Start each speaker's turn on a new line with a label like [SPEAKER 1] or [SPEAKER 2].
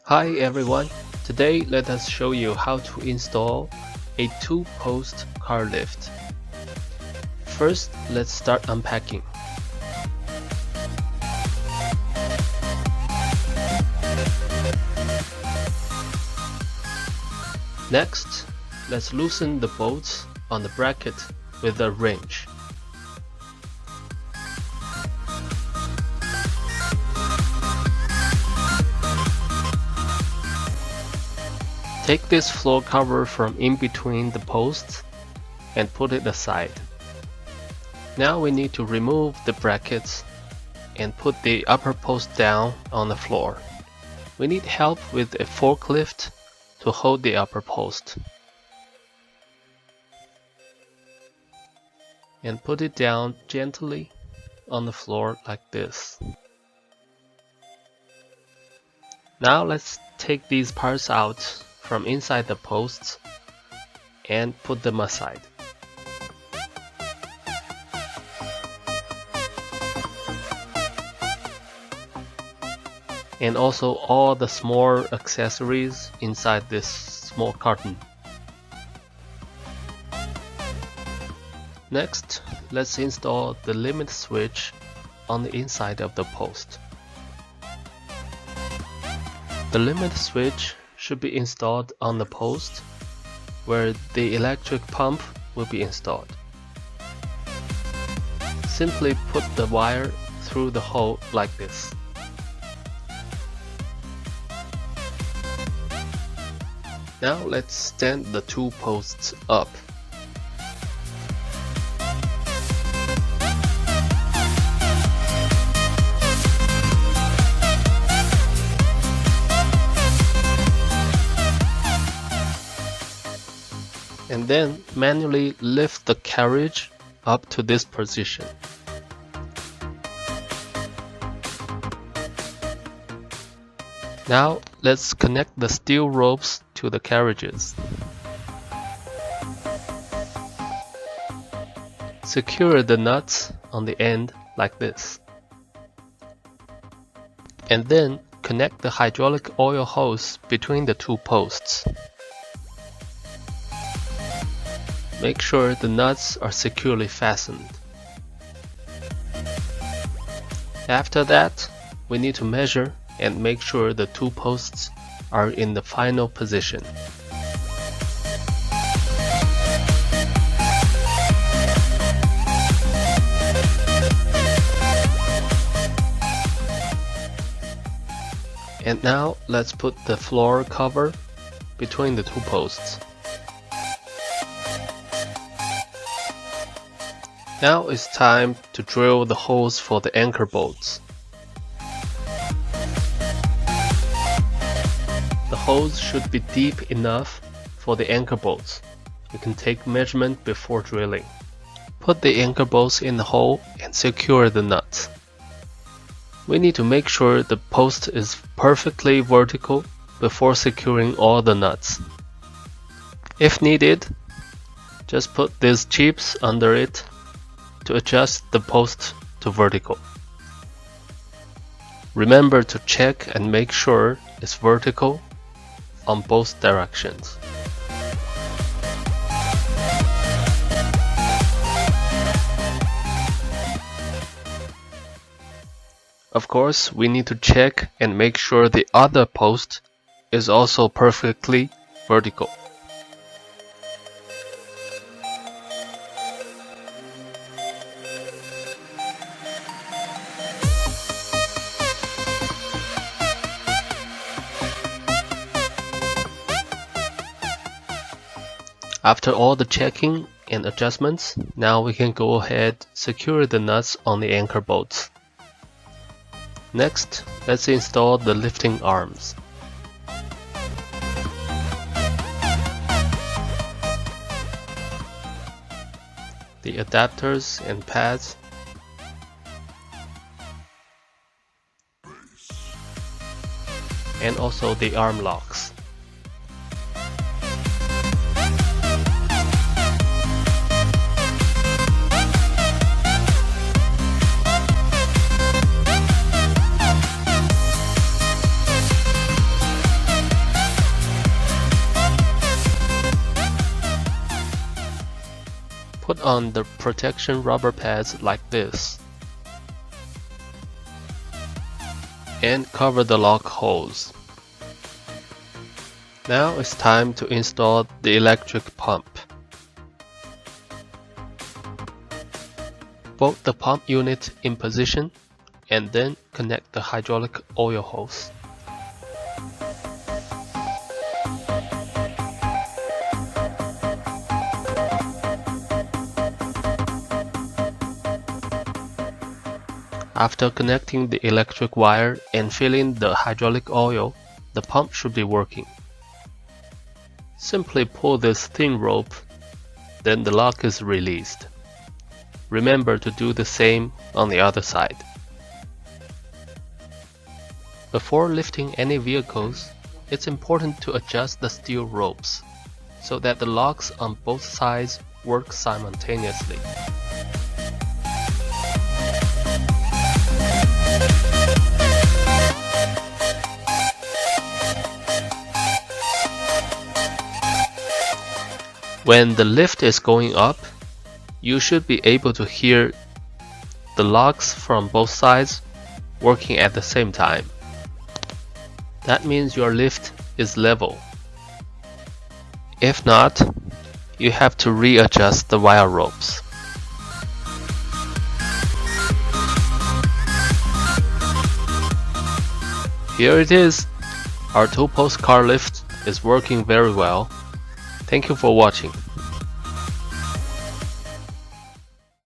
[SPEAKER 1] Hi everyone, today let us show you how to install a 2-post car lift. First, let's start unpacking. Next, let's loosen the bolts on the bracket with a wrench. Take this floor cover from in between the posts and put it aside. Now we need to remove the brackets and put the upper post down on the floor. We need help with a forklift to hold the upper post. And put it down gently on the floor like this. Now let's take these parts out from inside the posts and put them aside. And also all the small accessories inside this small carton. Next, let's install the limit switch on the inside of the post. The limit switch should be installed on the post where the electric pump will be installed. Simply put the wire through the hole like this. Now let's stand the 2 posts up. And then manually lift the carriage up to this position. Now let's connect the steel ropes to the carriages. Secure the nuts on the end like this. And then connect the hydraulic oil hose between the 2 posts. Make sure the nuts are securely fastened. After that, we need to measure and make sure the 2 posts are in the final position. And now let's put the floor cover between the 2 posts. Now it's time to drill the holes for the anchor bolts. The holes should be deep enough for the anchor bolts. You can take measurement before drilling. Put the anchor bolts in the hole and secure the nuts. We need to make sure the post is perfectly vertical before securing all the nuts. If needed, just put these chips under it to adjust the post to vertical. Remember to check and make sure it's vertical on both directions. Of course, we need to check and make sure the other post is also perfectly vertical. After all the checking and adjustments, now we can go ahead secure the nuts on the anchor bolts. Next, let's install the lifting arms. the adapters and pads, and also the arm locks. Put on the protection rubber pads like this, and cover the lock holes. Now it's time to install the electric pump. Bolt the pump unit in position and then connect the hydraulic oil hose. After connecting the electric wire and filling the hydraulic oil, the pump should be working. Simply pull this thin rope, then the lock is released. Remember to do the same on the other side. Before lifting any vehicles, it's important to adjust the steel ropes so that the locks on both sides work simultaneously. When the lift is going up, you should be able to hear the locks from both sides working at the same time. That means your lift is level. If not, you have to readjust the wire ropes. Here it is. Our 2-post car lift is working very well. Thank you for watching.